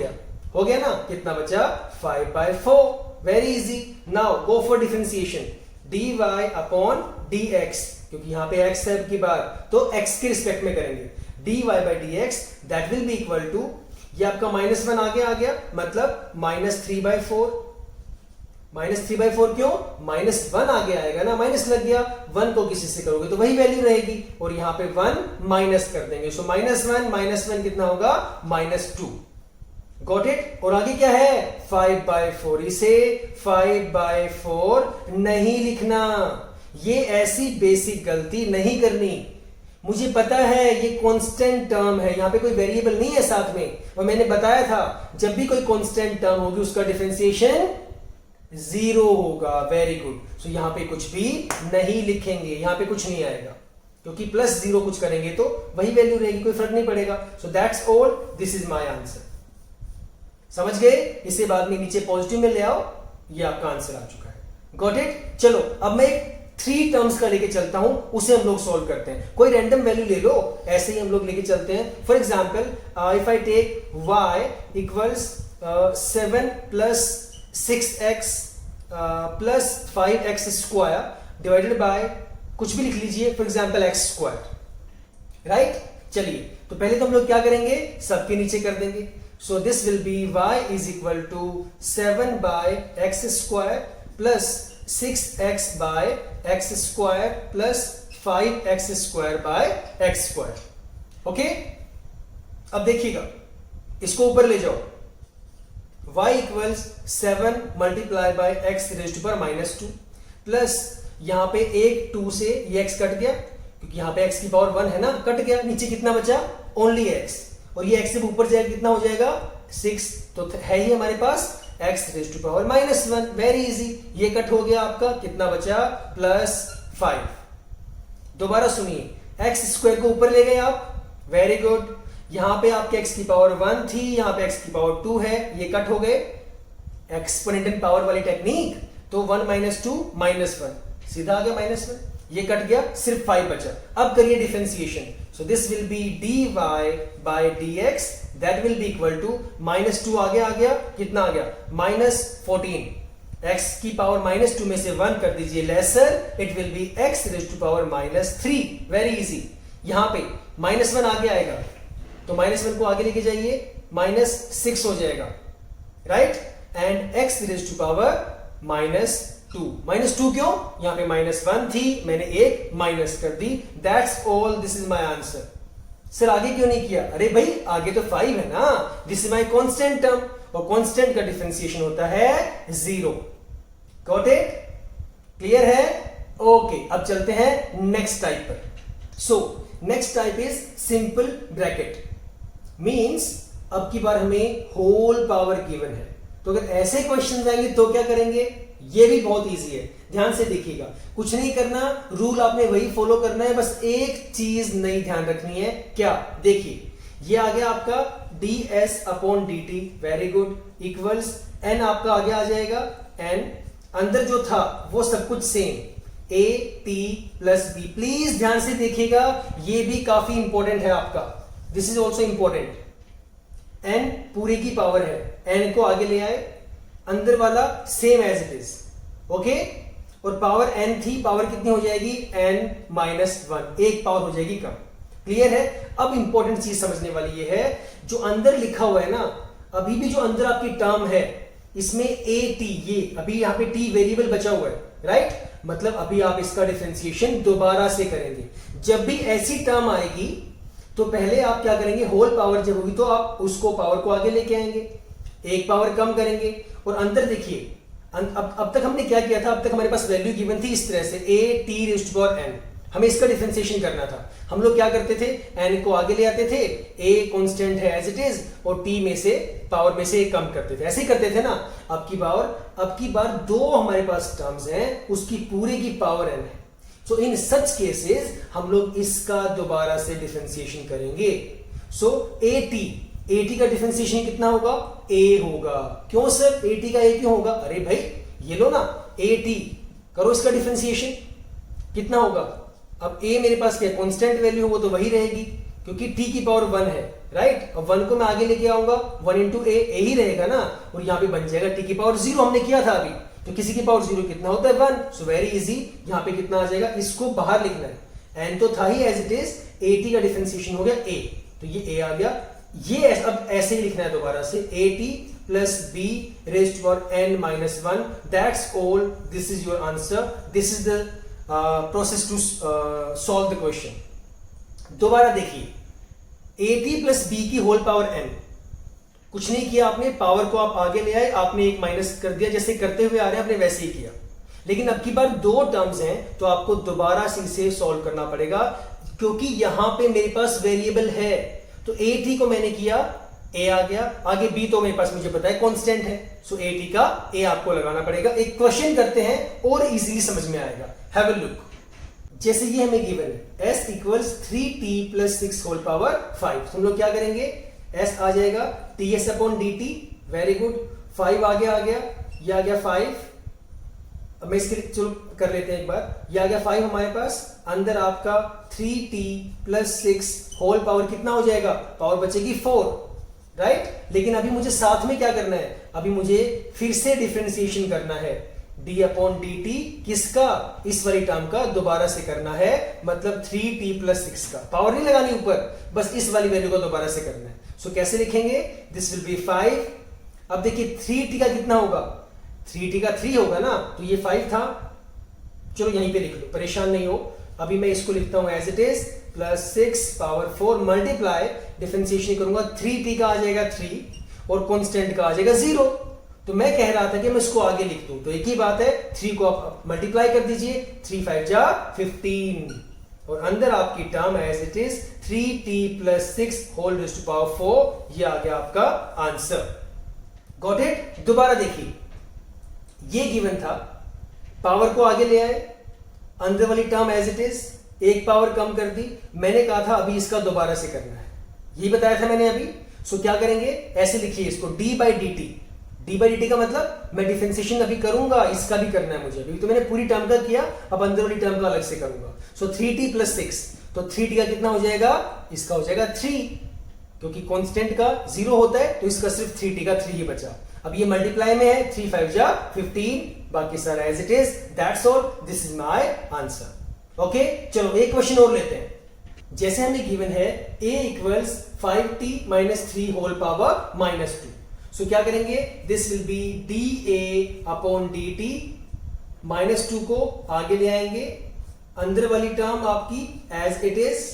[SPEAKER 1] गया ना, कितना बचा 5/4, very easy. Now go for differentiation, dy/dx, क्योंकि यहाँ पे x है की बार, तो x के रिस्पेक्ट में करेंगे, dy/dx that will be equal to, ये आपका -1 आगे आ गया, मतलब -3/4। -3/4 क्यों? -1 आगे आएगा ना, माइनस लग गया, 1 को किसी से करोगे तो वही वैल्यू रहेगी, और यहां पे 1 माइनस कर देंगे, सो -1 कितना होगा -2। Got it? और आगे क्या है 5/4, इसे 5/4 नहीं लिखना, ये ऐसी बेसिक गलती नहीं करनी। मुझे पता है ये कांस्टेंट टर्म है, यहां पे कोई वेरिएबल नहीं है साथ में, और मैंने बताया था जब भी कोई कांस्टेंट टर्म होगी उसका डिफरेंशिएशन 0 होगा, वेरी गुड। सो यहां पे कुछ भी नहीं लिखेंगे, यहां पे कुछ नहीं आएगा, क्योंकि +0 कुछ करेंगे तो वही वैल्यू रहेगी, कोई फर्क नहीं पड़ेगा। सो that's all, this is my answer. समझ गए? इसे बाद में नीचे पॉजिटिव में ले आओ, ये आपका आंसर आ चुका है। Got it? चलो अब मैं 3 टर्म्स का लेके चलता हूं, उसे हम लोग सॉल्व करते हैं। कोई रैंडम वैल्यू ले लो, ऐसे ही हम लोग लेके चलते हैं। For example if I take y = 7 + 6x + 5x² divided by कुछ भी लिख लीजिए, फॉर एग्जांपल x², राइट? चलिए, तो पहले तो हम लोग क्या करेंगे, सबके नीचे कर देंगे। सो this will be y = 7/x² + 6x/x² + 5x²/x²। Okay, अब देखिएगा, इसको ऊपर ले जाओ, y = 7 × x raise to power -2 plus यहां पे 1 2 से ये x कट गया, क्योंकि यहां पे x की पावर 1 है ना, कट गया, नीचे कितना बचा ओनली x, और ये x से ऊपर जाएगा कितना हो जाएगा 6, तो है ही हमारे पास x raise to power -1, very easy. ये कट हो गया आपका, कितना बचा +5। दोबारा सुनिए, x² को ऊपर ले गए आप, वेरी गुड। यहां पे आपके x की पावर 1 थी, यहां पे x की पावर 2 है, ये कट हो गए, एक्सपोनेंशियल पावर वाली टेक्निक, तो 1 - 2 -1, सीधा आ गया -1, ये कट गया, सिर्फ 5 बचा। अब करिए differentiation, so this will be dy/dx that will be equal to -2 आगे आ गया, कितना आ गया -14, x की पावर -2 में से 1 कर दीजिए lesser, it will be x raise to power -3, very easy. यहां पे -1 आगे आएगा, तो -1 को आगे लेके जाइए, -6 हो जाएगा, right? And x raise to power -2 क्यों? यहां पे -1 थी, मैंने एक माइनस कर दी, that's all, this is my answer. Sir आगे क्यों नहीं किया? अरे भाई आगे तो 5 है ना, this is my constant term, और कांस्टेंट का डिफरेंशिएशन होता है 0। Got it? क्लियर है? ओके, अब चलते हैं नेक्स्ट टाइप पर। सो next type is simple bracket, means अब की बार हमें होल पावर गिवन है, तो अगर ऐसे क्वेश्चन आएंगे तो क्या करेंगे? ये भी बहुत इजी है, ध्यान से देखिएगा, कुछ नहीं करना, रूल आपने वही फॉलो करना है, बस एक चीज नहीं ध्यान रखनी है, क्या? देखिए, ये आ गया आपका ds/dt, very good, equals n आपका आगे आ जाएगा n, अंदर जो था वो सब कुछ same, a t plus b. Please ध्यान से देखिएगा, ये भी काफी इंपॉर्टेंट है आपका, this is also important. N पूरे की पावर है, एन को आगे ले आए, अंदर वाला same as it is, okay. और पावर एन थी, पावर कितनी हो जाएगी एन माइनस वन, एक पावर हो जाएगी कम। क्लियर है? अब इंपॉर्टेंट चीज समझने वाली ये है, जो अंदर लिखा हुआ है ना, अभी भी जो अंदर आपकी टर्म है इसमें ए टी, ये अभी यहां पे टी वेरिएबल बचा हुआ है, राइट? मतलब अभी आप इसका डिफरेंशिएशन दोबारा से करेंगे। जब भी ऐसी टर्म आएगी तो पहले आप क्या करेंगे, होल पावर जब होगी तो आप उसको पावर को आगे लेके आएंगे, एक पावर कम करेंगे। और अंदर देखिए, अब तक हमने क्या किया था, अब तक हमारे पास वैल्यू गिवन थी इस तरह से a t raised to power n, हमें इसका डिफरेंशिएशन करना था। हम लोग क्या करते थे, एन को आगे ले आते थे, ए कांस्टेंट है एज इट इज, और टी में से पावर में से कम करते थे, ऐसे ही करते थे ना। अब की बार दो हमारे पास टर्म्स हैं, उसकी पूरे की पावर एन है। सो इन सच केसेस हम लोग इसका दोबारा से डिफरेंशिएशन करेंगे। सो ए टी का डिफरेंशिएशन कितना होगा, ए होगा। क्यों सर ए टी का ए क्यों होगा? अरे भाई ये लो ना, ए टी करो इसका डिफरेंशिएशन, कितना होगा? अब ए मेरे पास क्या कांस्टेंट वैल्यू, वो तो वही रहेगी क्योंकि टी की पावर वन है, राइट? अब वन को मैं आगे लेके आऊंगा, वन इंटू ए ही रहेगा ना, और यहां पे बन जाएगा टी की पावर जीरो, हमने किया था अभी। तो किसी की पावर जीरो कितना होता है, वन। सो वेरी इजी, यहां पे कितना आ जाएगा, इसको बाहर लिखना है, एन तो था ही as it is, A T का डिफरेंशिएशन हो गया ए, तो ये ए आ गया। ये अब ऐसे ही लिखना है दोबारा से, a t plus b raised to power n minus one, that's all, this is your answer, this is the process to solve the question. दोबारा देखिए, ए टी प्लस बी की होल पावर एन, कुछ नहीं किया आपने, power को आप आगे ले आए, आपने एक माइनस कर दिया, जैसे करते हुए आ रहे हैं आपने वैसे ही किया। लेकिन अब की बार दो टर्म्स हैं तो आपको दोबारा से इसे सॉल्व करना पड़ेगा, क्योंकि यहां पे मेरे पास वेरिएबल है। तो ए टी को मैंने किया, ए आ गया, आगे बी तो मेरे पास मुझे पता है कांस्टेंट है, सो ए टी का ए आपको लगाना पड़ेगा। एक क्वेश्चन करते हैं और इजीली समझ में आएगा, हैव अ लुक। जैसे ये हमें गिवन है s equals 3t plus 6 whole power 5, हम लोग क्या करेंगे, s आ जाएगा ts upon dt, very good. 5 आगे आ गया, ये आ गया 5, अब मैं इसके चलो कर लेते हैं एक बार, ये आ गया 5 हमारे पास, अंदर आपका 3t प्लस 6 होल पावर कितना हो जाएगा, पावर बचेगी 4, राइट? लेकिन अभी मुझे साथ में क्या करना है, अभी मुझे फिर से डिफरेंशिएशन करना है, d अपॉन dt, किसका, इस वाली टर्म का दोबारा से करना है, मतलब 3t प्लस 6 का, पावर नहीं लगानी ऊपर, बस इस वाली वैल्यू को दोबारा से करना है। सो कैसे लिखेंगे, दिस विल बी 5। अब देखिए 3t का कितना होगा, 3t का 3 होगा ना, तो ये 5 था, चलो यहीं पे लिख लो, परेशान नहीं हो। अभी मैं इसको लिखता हूं as it is, plus 6 power 4 multiply, differentiation करूंगा, 3t का आ जाएगा 3 और कांस्टेंट का आ जाएगा 0। तो मैं कह रहा था कि मैं इसको आगे लिख दूं, तो एक ही बात है, 3 को आप मल्टीप्लाई कर दीजिए, 3 5 जा 15, और अंदर आपकी term as it is 3t plus 6 whole raised to power 4, ये आ गया आपका आंसर। Got it? दोबारा देखिए, ये गिवन था, पावर को आगे ले आए, अंदर वाली टर्म एज इट इज, एक पावर कम कर दी, मैंने कहा था अभी इसका दोबारा से करना है, यही बताया था मैंने अभी। सो क्या करेंगे, ऐसे लिखिए इसको, d by D T, d by D T का मतलब मैं डिफरेंशिएशन अभी करूंगा, इसका भी करना है मुझे, अभी तो मैंने पूरी टर्म का किया, अब अंदर वाली टर्म का अलग से करूंगा। सो 3t प्लस 6, तो 3t का कितना हो जाएगा, इसका हो जाएगा 3, क्योंकि कांस्टेंट का 0 होता है, तो इसका सिर्फ 3t का 3 ही बचा। अब ये मल्टीप्लाई में है, 3 5 जा 15, बाकी सारा as it is, that's all, this is my answer. Okay, चलो एक क्वेश्चन और लेते हैं। जैसे हमें गिवन है a equals 5t minus 3 whole power minus 2, so क्या करेंगे, this will be dA upon dt, minus 2 को आगे ले आएंगे, अंदर वाली टर्म आपकी एज इट इज,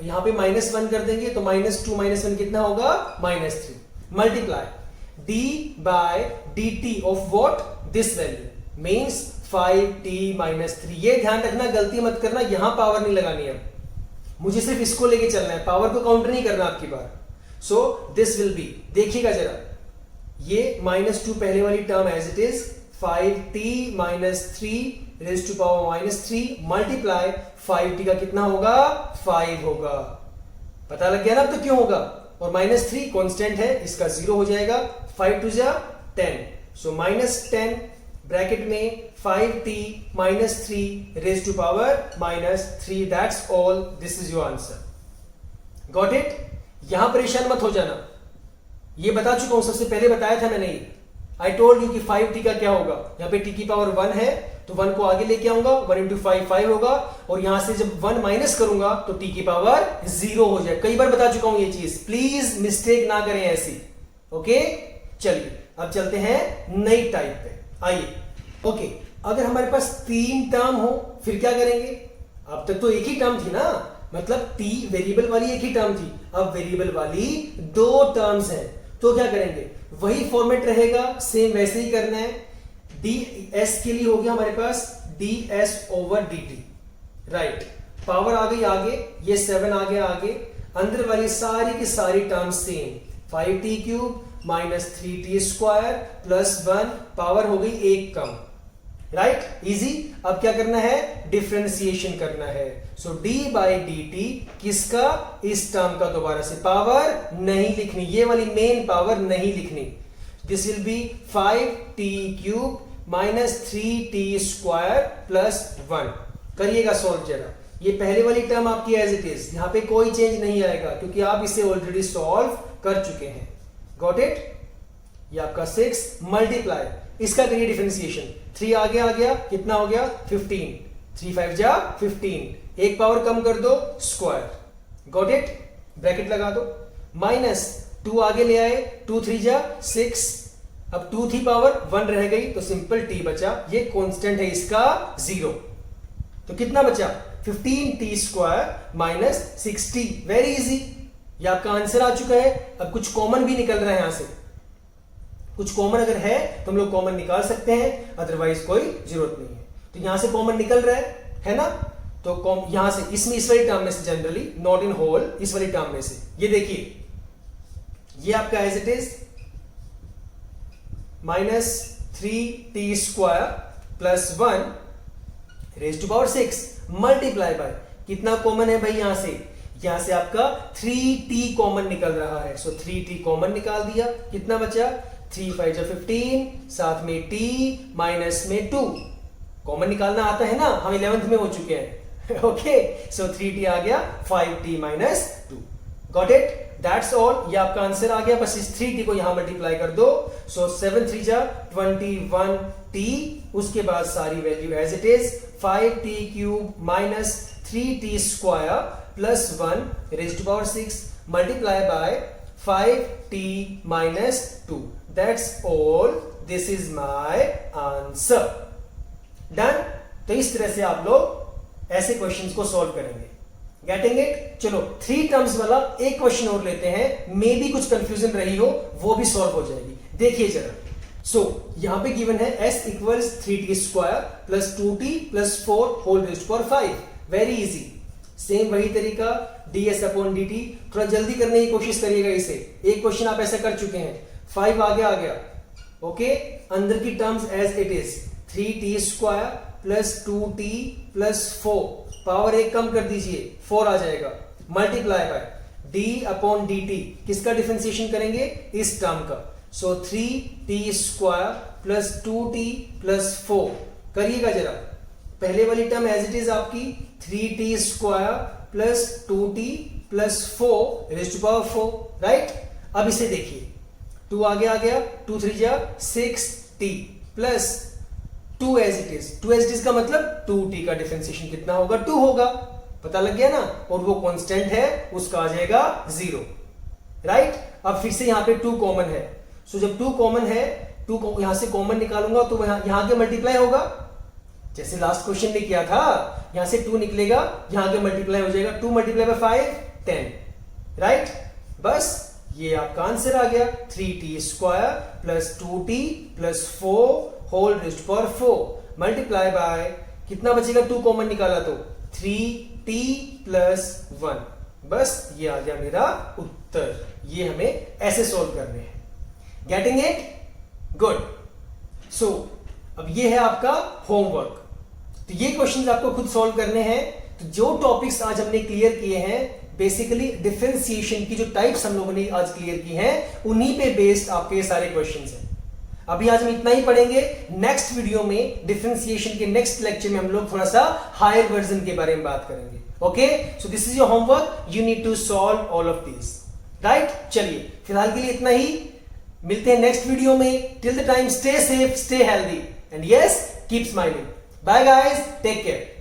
[SPEAKER 1] यहां पे माइनस 1 कर देंगे, तो माइनस 2 माइनस 1 कितना होगा, minus 3, multiply d by dt of what, this value means 5t minus 3। ये ध्यान रखना, गलती मत करना, यहां पावर नहीं लगानी है, मुझे सिर्फ इसको लेके चलना है, पावर को काउंटर नहीं करना आपकी बार। सो दिस विल बी, देखिएगा जरा, ये माइनस 2 पहले वाली term as it is, 5t minus 3 raised to power minus 3 multiply 5t का कितना होगा, 5 होगा, पता लग गया ना अब तो क्यों होगा। और माइनस 3 कांस्टेंट है, इसका 0 हो जाएगा, 5 2 जा 10, सो माइनस 10 ब्रैकेट में 5t minus 3 raised to power minus 3, that's all, this is your answer. Got it? यहां परेशान मत हो जाना, ये बता चुका हूं, सबसे पहले बताया था मैंने। आई टोल्ड यू कि 5t का क्या होगा, यहाँ पे t की पावर 1 है तो 1 को आगे लेके आऊंगा, 1 इंटू 5 होगा, और यहां से जब 1 माइनस करूंगा तो t की पावर 0 हो जाए। कई बार बता चुका हूं ये चीज, प्लीज मिस्टेक ना करें ऐसी। ओके, चलिए अब चलते हैं नई टाइप पे, आइए। ओके, अगर हमारे पास 3 टर्म हो फिर क्या करेंगे? अब तक तो एक ही टर्म थी ना, मतलब t वेरिएबल वाली एक ही टर्म थी, अब वेरिएबल वाली 2 टर्म्स है, तो क्या करेंगे? वही फॉर्मेट रहेगा, सेम वैसे ही करना है। ds के लिए हो गया हमारे पास ds over dt, right. Power आ गई आगे, ये 7 आ गया आगे, अंदर वाली सारी की सारी term same, 5t cube minus 3t square plus 1, power हो गई एक कम, राइट, इजी। अब क्या करना है? डिफरेंशिएशन करना है। सो d बाई डी टी किसका? इस टर्म का दोबारा से पावर नहीं लिखनी, ये वाली मेन पावर नहीं लिखनी। This will B 5t cube minus 3t square plus 1। करिएगा सॉल्व जरा, ये पहले वाली टर्म आपकी एज इट इज, यहां पे कोई चेंज नहीं आएगा क्योंकि आप इसे ऑलरेडी सॉल्व कर चुके हैं। Got it? ये आपका 6 मल्टीप्लाई, इसका करिए डिफरेंशिएशन, 3 आगे आ गया, कितना हो गया? 15, 3 5 जा 15, एक पावर कम कर दो, स्क्वायर। Got it? ब्रैकेट लगा दो, माइनस 2 आगे ले आए, 2 3 जा 6, अब 2 थी पावर 1 रह गई तो सिंपल t बचा, ये कांस्टेंट है इसका 0, तो कितना बचा? 15t square minus 60। Very easy, ये आपका आंसर आ चुका है। अब कुछ कॉमन भी निकल रहा है यहां से, कुछ कॉमन अगर है तो हम लोग कॉमन निकाल सकते हैं, अदरवाइज कोई जरूरत नहीं है। तो यहां से कॉमन निकल रहा है ना, तो यहां से इसमें इस वाली टर्म में से, जनरली नॉट इन होल, इस वाली टर्म में से, ये देखिए, ये आपका as it is minus 3t square plus 1 raise to power 6 multiply by, कितना कॉमन है भाई यहां से आपका 3t कॉमन निकल रहा है। सो 3t कॉमन निकाल दिया, कितना बचा? 3 5 जा 15, साथ में t माइनस में 2, कॉमन निकालना आता है ना, हम 11th में हो चुके हैं। ओके, सो 3t आ गया, 5t minus 2। Got it? That's all, ये आपका आंसर आ गया। बस इस 3t को यहां मल्टीप्लाई कर दो, सो 7 3 जा 21t, उसके बाद सारी value as it is, 5t cube minus 3t square plus 1 raise to power 6 multiply by 5t minus 2। That's all, this is my answer. Done? तो इस तरह से आप लोग ऐसे क्वेश्चंस को सॉल्व करेंगे। Getting it? चलो 3 टर्म्स वाला एक क्वेश्चन और लेते हैं, मे भी कुछ कंफ्यूजन रही हो, वो भी सॉल्व हो जाएगी। देखिए जरा, सो यहां पे गिवन है s equals 3t square plus 2t plus 4 whole raised to power 5। Very easy, same वही तरीका, ds अपॉन dt। थोड़ा जल्दी करने की कोशिश करिएगा इसे, एक क्वेश्चन आप ऐसा कर चुके हैं, 5 आगे आ गया। ओके, अंदर की terms as it is, 3t square plus 2t plus 4, power एक कम कर दीजिए, 4 आ जाएगा, multiply by d upon dt, किसका डिफरेंशिएशन करेंगे? इस टर्म का। सो 3t square plus 2t plus 4, करिएगा जरा, पहले वाली टर्म एज इट इज आपकी 3t square plus 2t plus 4 raise to power 4, right. अब इसे देखिए, 2 आगे आ गया, 2 3 जा 6t plus 2 as it is, 2 as it is का मतलब 2t का डिफरेंशिएशन कितना होगा? 2 होगा, पता लग गया ना, और वो कांस्टेंट है, उसका आ जाएगा 0, राइट। अब फिर से यहां पे 2 कॉमन है, सो जब 2 कॉमन है, 2 को यहां से कॉमन निकालूंगा तो यहां के मल्टीप्लाई होगा, जैसे लास्ट क्वेश्चन में किया था, यहां से 2 निकलेगा, यहां के मल्टीप्लाई हो जाएगा, 2 मल्टीप्लाई बाय 5 10, राइट। बस ये आपका आंसर आ गया, 3t square plus 2t plus 4 whole raised to power 4 multiply by, कितना बचेगा? 2 कॉमन निकाला तो 3t प्लस 1। बस ये आ गया मेरा उत्तर। ये हमें ऐसे सॉल्व करने हैं। Getting it? गुड। सो अब ये है आपका होमवर्क। तो ये क्वेश्चंस आपको खुद सॉल्व करने हैं। तो जो टॉपिक्स आज हमने क्लियर किए हैं, बेसिकली डिफरेंशिएशन की जो टाइप्स हम लोगों ने आज क्लियर की हैं, उन्हीं पे बेस्ड आपके ये सारे क्वेश्चंस हैं। अभी आज हम इतना ही पढ़ेंगे। नेक्स्ट वीडियो में डिफरेंशिएशन के नेक्स्ट लेक्चर में हम लोग थोड़ा सा हायर वर्जन के बारे में बात करेंगे। Okay, so this is your homework, you need to solve all of this, right. चलिए फिलहाल के लिए इतना ही, मिलते हैं नेक्स्ट वीडियो में। Till the time stay safe, stay healthy and yes, keep smiling. Bye guys, take care.